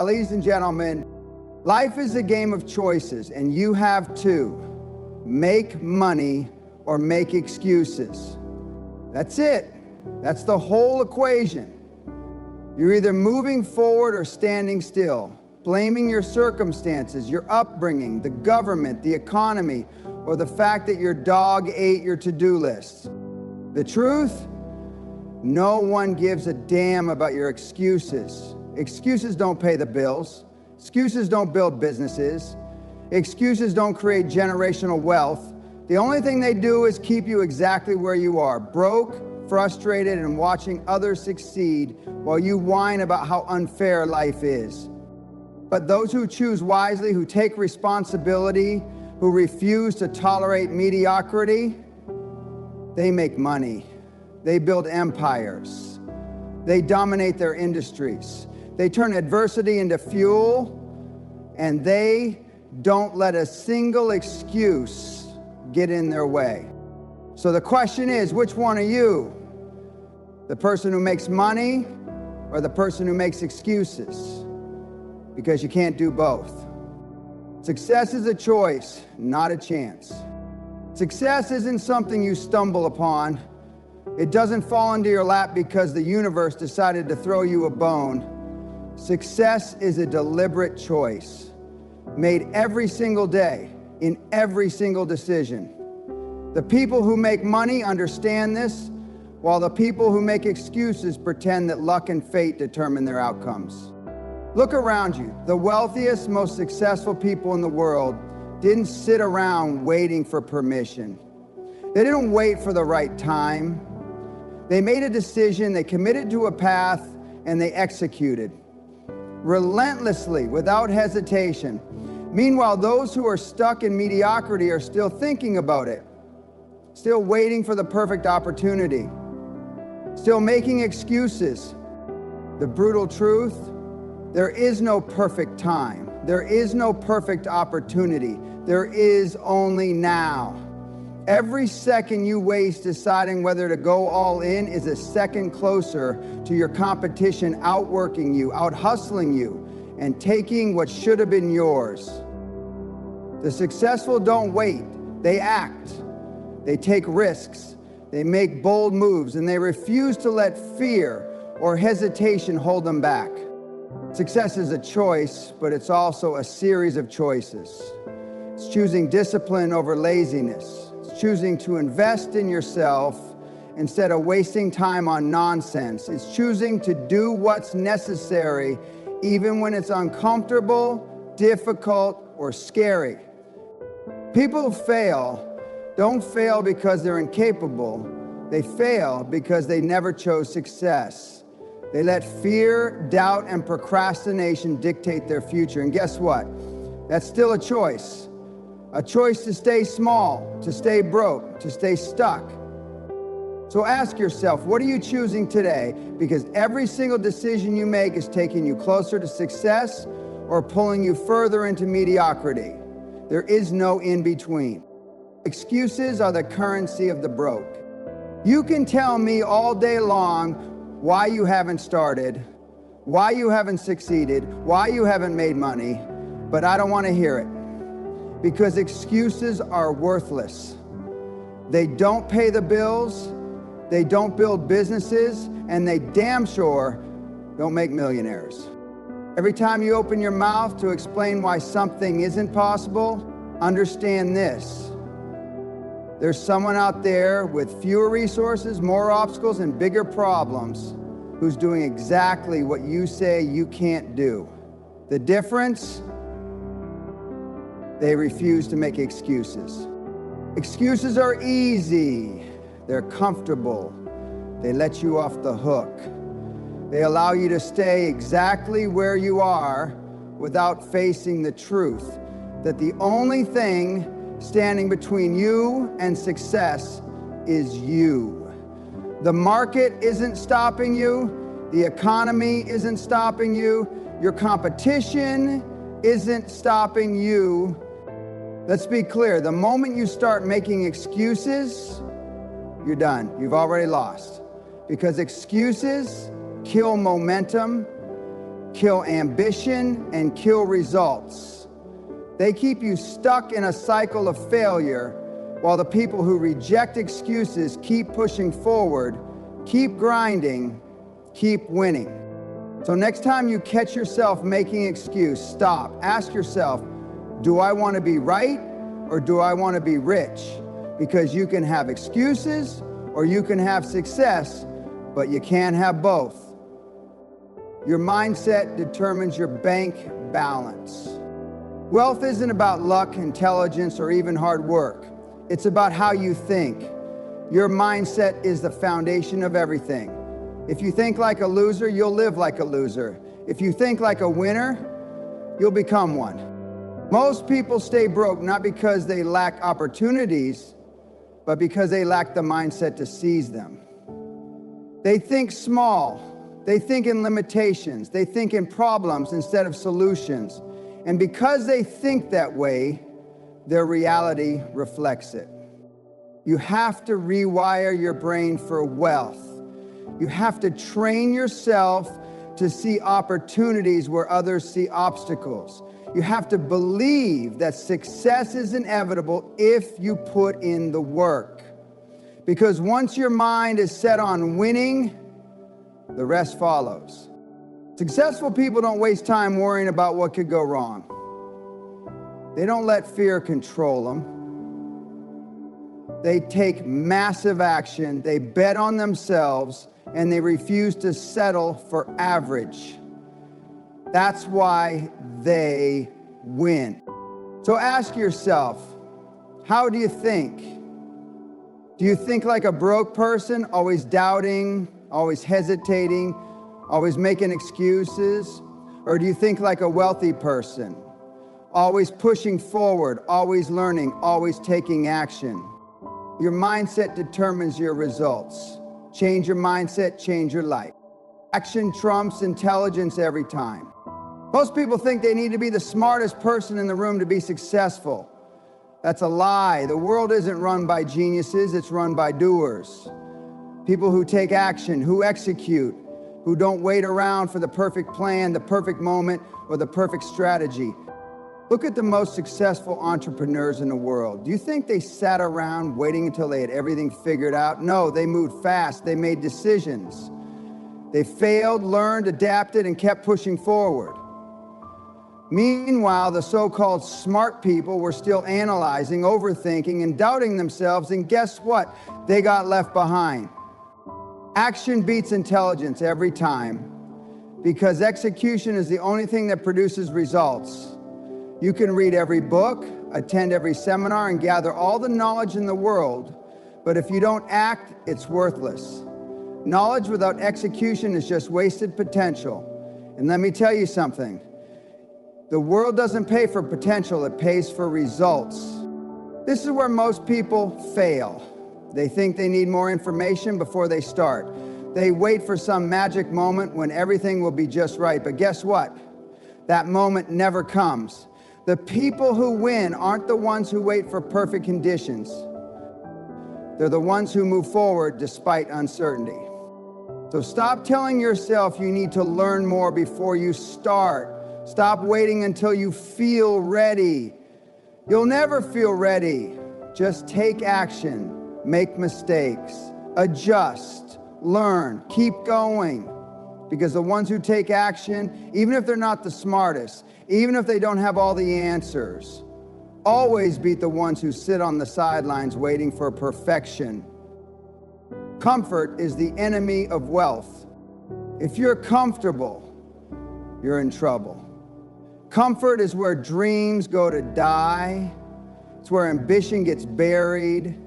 Ladies and gentlemen, life is a game of choices, and you have to make money or make excuses. That's it. That's the whole equation. You're either moving forward or standing still, blaming your circumstances, your upbringing, the government, the economy, or the fact that your dog ate your to-do list. The truth? No one gives a damn about your excuses. Excuses don't pay the bills. Excuses don't build businesses. Excuses don't create generational wealth. The only thing they do is keep you exactly where you are, broke, frustrated, and watching others succeed while you whine about how unfair life is. But those who choose wisely, who take responsibility, who refuse to tolerate mediocrity, they make money. They build empires. They dominate their industries. They turn adversity into fuel, and they don't let a single excuse get in their way. So the question is, which one are you? The person who makes money or the person who makes excuses? Because you can't do both. Success is a choice, not a chance. Success isn't something you stumble upon. It doesn't fall into your lap because the universe decided to throw you a bone. Success is a deliberate choice, made every single day, in every single decision. The people who make money understand this, while the people who make excuses pretend that luck and fate determine their outcomes. Look around you. The wealthiest, most successful people in the world didn't sit around waiting for permission. They didn't wait for the right time. They made a decision, they committed to a path, and they executed. Relentlessly, without hesitation. Meanwhile, those who are stuck in mediocrity are still thinking about it, still waiting for the perfect opportunity, still making excuses. The brutal truth, there is no perfect time. There is no perfect opportunity. There is only now. Every second you waste deciding whether to go all in is a second closer to your competition outworking you, out-hustling you, and taking what should have been yours. The successful don't wait, they act. They take risks, they make bold moves, and they refuse to let fear or hesitation hold them back. Success is a choice, but it's also a series of choices. It's choosing discipline over laziness. Choosing to invest in yourself instead of wasting time on nonsense. It's choosing to do what's necessary even when it's uncomfortable, difficult, or scary. People who fail don't fail because they're incapable. They fail because they never chose success. They let fear, doubt, and procrastination dictate their future. And guess what? That's still a choice. A choice to stay small, to stay broke, to stay stuck. So ask yourself, what are you choosing today? Because every single decision you make is taking you closer to success or pulling you further into mediocrity. There is no in between. Excuses are the currency of the broke. You can tell me all day long why you haven't started, why you haven't succeeded, why you haven't made money, but I don't want to hear it. Because excuses are worthless. They don't pay the bills, they don't build businesses, and they damn sure don't make millionaires. Every time you open your mouth to explain why something isn't possible, understand this. There's someone out there with fewer resources, more obstacles, and bigger problems who's doing exactly what you say you can't do. The difference? They refuse to make excuses. Excuses are easy. They're comfortable. They let you off the hook. They allow you to stay exactly where you are without facing the truth that the only thing standing between you and success is you. The market isn't stopping you. The economy isn't stopping you. Your competition isn't stopping you. Let's be clear, the moment you start making excuses, you're done. You've already lost. Because excuses kill momentum, kill ambition, and kill results. They keep you stuck in a cycle of failure, while the people who reject excuses keep pushing forward, keep grinding, keep winning. So next time you catch yourself making an excuse, stop. Ask yourself, do I want to be right or do I want to be rich? Because you can have excuses or you can have success, but you can't have both. Your mindset determines your bank balance. Wealth isn't about luck, intelligence, or even hard work. It's about how you think. Your mindset is the foundation of everything. If you think like a loser, you'll live like a loser. If you think like a winner, you'll become one. Most people stay broke not because they lack opportunities, but because they lack the mindset to seize them. They think small. They think in limitations. They think in problems instead of solutions. And because they think that way, their reality reflects it. You have to rewire your brain for wealth. You have to train yourself to see opportunities where others see obstacles. You have to believe that success is inevitable if you put in the work. Because once your mind is set on winning, the rest follows. Successful people don't waste time worrying about what could go wrong. They don't let fear control them. They take massive action, they bet on themselves, and they refuse to settle for average. That's why they win. So ask yourself, how do you think? Do you think like a broke person, always doubting, always hesitating, always making excuses? Or do you think like a wealthy person, always pushing forward, always learning, always taking action? Your mindset determines your results. Change your mindset, change your life. Action trumps intelligence every time. Most people think they need to be the smartest person in the room to be successful. That's a lie. The world isn't run by geniuses, it's run by doers. People who take action, who execute, who don't wait around for the perfect plan, the perfect moment, or the perfect strategy. Look at the most successful entrepreneurs in the world. Do you think they sat around waiting until they had everything figured out? No, they moved fast. They made decisions. They failed, learned, adapted, and kept pushing forward. Meanwhile, the so-called smart people were still analyzing, overthinking, and doubting themselves, and guess what? They got left behind. Action beats intelligence every time, because execution is the only thing that produces results. You can read every book, attend every seminar, and gather all the knowledge in the world, but if you don't act, it's worthless. Knowledge without execution is just wasted potential. And let me tell you something. The world doesn't pay for potential, it pays for results. This is where most people fail. They think they need more information before they start. They wait for some magic moment when everything will be just right. But guess what? That moment never comes. The people who win aren't the ones who wait for perfect conditions. They're the ones who move forward despite uncertainty. So stop telling yourself you need to learn more before you start. Stop waiting until you feel ready. You'll never feel ready. Just take action, make mistakes, adjust, learn, keep going. Because the ones who take action, even if they're not the smartest, even if they don't have all the answers, always beat the ones who sit on the sidelines waiting for perfection. Comfort is the enemy of wealth. If you're comfortable, you're in trouble. Comfort is where dreams go to die. It's where ambition gets buried.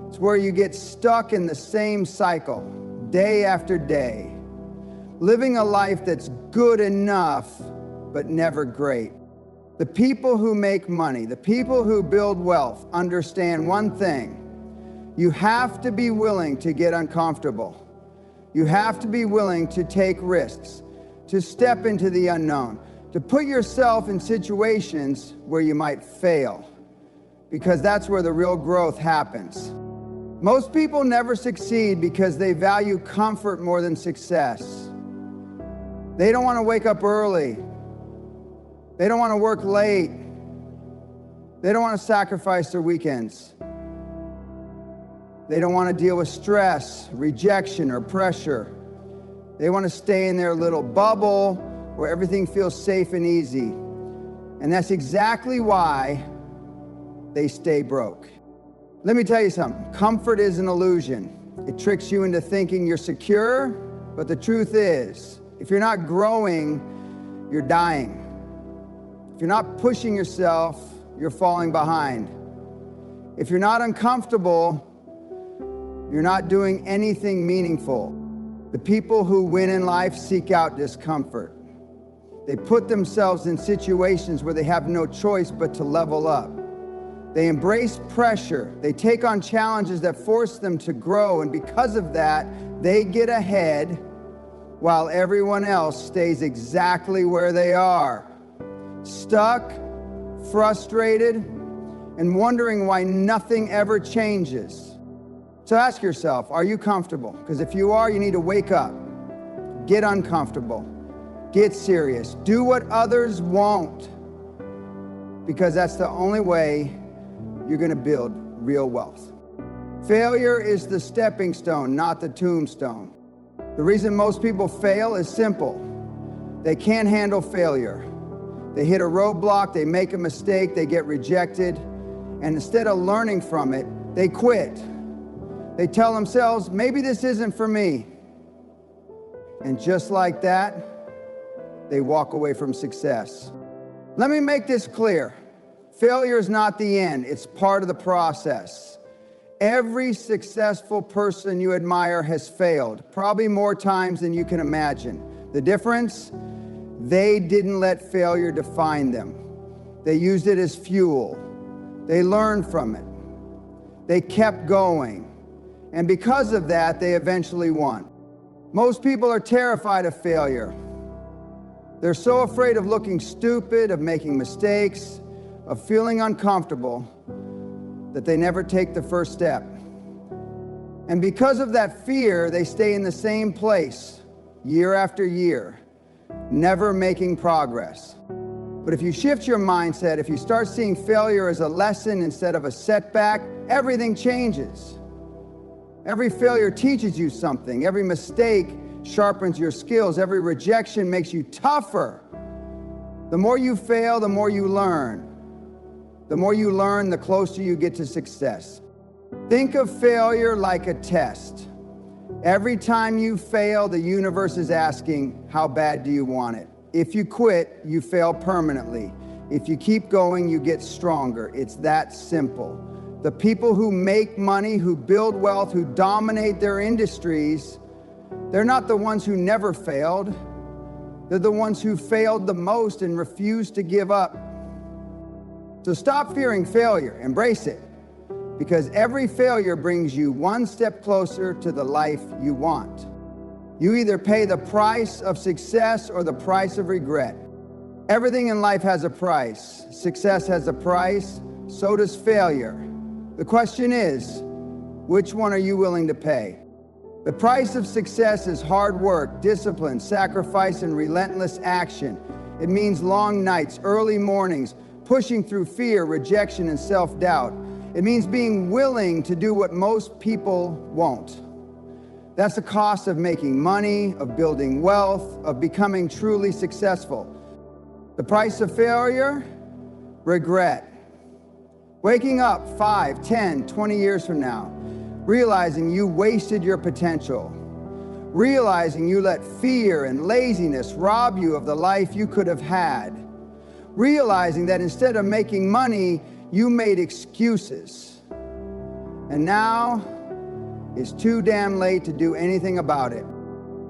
It's where you get stuck in the same cycle, day after day, living a life that's good enough, but never great. The people who make money, the people who build wealth, understand one thing. You have to be willing to get uncomfortable. You have to be willing to take risks, to step into the unknown, to put yourself in situations where you might fail, because that's where the real growth happens. Most people never succeed because they value comfort more than success. They don't want to wake up early. They don't want to work late. They don't want to sacrifice their weekends. They don't want to deal with stress, rejection, or pressure. They want to stay in their little bubble where everything feels safe and easy. And that's exactly why they stay broke. Let me tell you something. Comfort is an illusion. It tricks you into thinking you're secure, but the truth is, if you're not growing, you're dying. If you're not pushing yourself, you're falling behind. If you're not uncomfortable, you're not doing anything meaningful. The people who win in life seek out discomfort. They put themselves in situations where they have no choice but to level up. They embrace pressure. They take on challenges that force them to grow, and because of that, they get ahead while everyone else stays exactly where they are. Stuck, frustrated, and wondering why nothing ever changes. So ask yourself, are you comfortable? Because if you are, you need to wake up. Get uncomfortable. Get serious. Do what others won't. Because that's the only way you're going to build real wealth. Failure is the stepping stone, not the tombstone. The reason most people fail is simple. They can't handle failure. They hit a roadblock, they make a mistake, they get rejected, and instead of learning from it, they quit. They tell themselves, maybe this isn't for me. And just like that, they walk away from success. Let me make this clear. Failure is not the end, it's part of the process. Every successful person you admire has failed, probably more times than you can imagine. The difference? They didn't let failure define them. They used it as fuel. They learned from it. They kept going. And because of that, they eventually won. Most people are terrified of failure. They're so afraid of looking stupid, of making mistakes, of feeling uncomfortable, that they never take the first step. And because of that fear, they stay in the same place year after year, never making progress. But if you shift your mindset, if you start seeing failure as a lesson instead of a setback, everything changes. Every failure teaches you something. Every mistake sharpens your skills. Every rejection makes you tougher. The more you fail, the more you learn. The more you learn, the closer you get to success. Think of failure like a test. Every time you fail, the universe is asking, how bad do you want it? If you quit, you fail permanently. If you keep going, you get stronger. It's that simple. The people who make money, who build wealth, who dominate their industries, they're not the ones who never failed. They're the ones who failed the most and refused to give up. So stop fearing failure, embrace it, because every failure brings you one step closer to the life you want. You either pay the price of success or the price of regret. Everything in life has a price. Success has a price, so does failure. The question is, which one are you willing to pay? The price of success is hard work, discipline, sacrifice, and relentless action. It means long nights, early mornings, pushing through fear, rejection, and self-doubt. It means being willing to do what most people won't. That's the cost of making money, of building wealth, of becoming truly successful. The price of failure? Regret. Waking up 5, 10, 20 years from now, realizing you wasted your potential. Realizing you let fear and laziness rob you of the life you could have had. Realizing that instead of making money, you made excuses. And now, it's too damn late to do anything about it.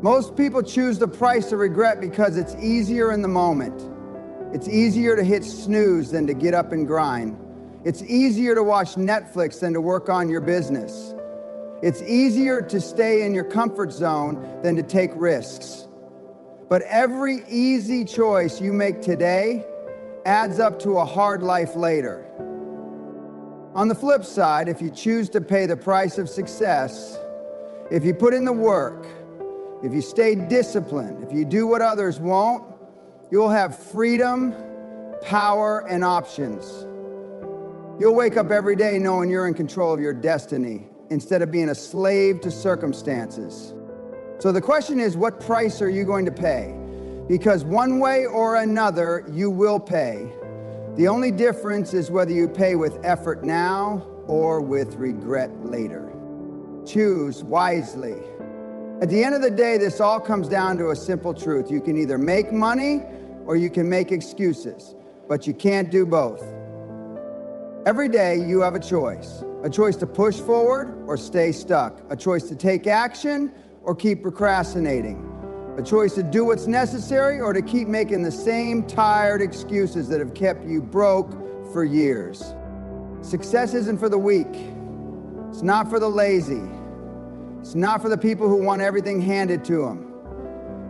Most people choose the price of regret because it's easier in the moment. It's easier to hit snooze than to get up and grind. It's easier to watch Netflix than to work on your business. It's easier to stay in your comfort zone than to take risks. But every easy choice you make today adds up to a hard life later. On the flip side, if you choose to pay the price of success, if you put in the work, if you stay disciplined, if you do what others won't, you'll have freedom, power, and options. You'll wake up every day knowing you're in control of your destiny instead of being a slave to circumstances. So the question is, what price are you going to pay? Because one way or another, you will pay. The only difference is whether you pay with effort now or with regret later. Choose wisely. At the end of the day, this all comes down to a simple truth. You can either make money or you can make excuses, but you can't do both. Every day you have a choice to push forward or stay stuck, a choice to take action or keep procrastinating, a choice to do what's necessary or to keep making the same tired excuses that have kept you broke for years. Success isn't for the weak. It's not for the lazy. It's not for the people who want everything handed to them.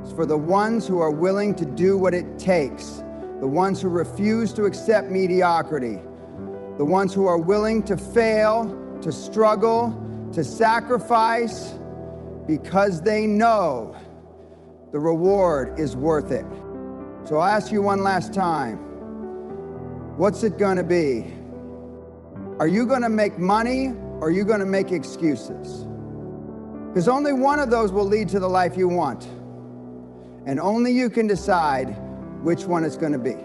It's for the ones who are willing to do what it takes, the ones who refuse to accept mediocrity, the ones who are willing to fail, to struggle, to sacrifice, because they know the reward is worth it. So I'll ask you one last time, what's it gonna be? Are you gonna make money or are you gonna make excuses? Because only one of those will lead to the life you want. And only you can decide which one it's gonna be.